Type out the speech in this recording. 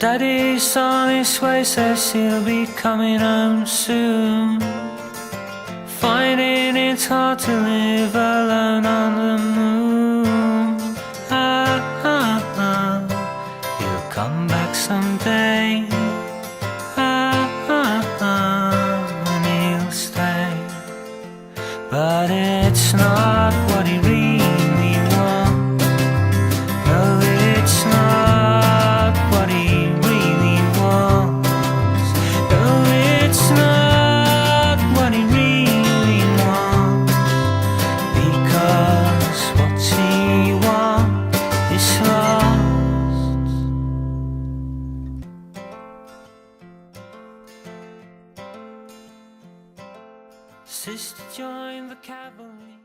Daddy's on his way, says he'll be coming home soon. Finding it's hard to live alone on the moon. He'll come back someday. And he'll stay. But it's not what he really wants. No, it's not what he really wants. No, it's not what he really wants. Because what he wants is lost. Sister joined the cavalry.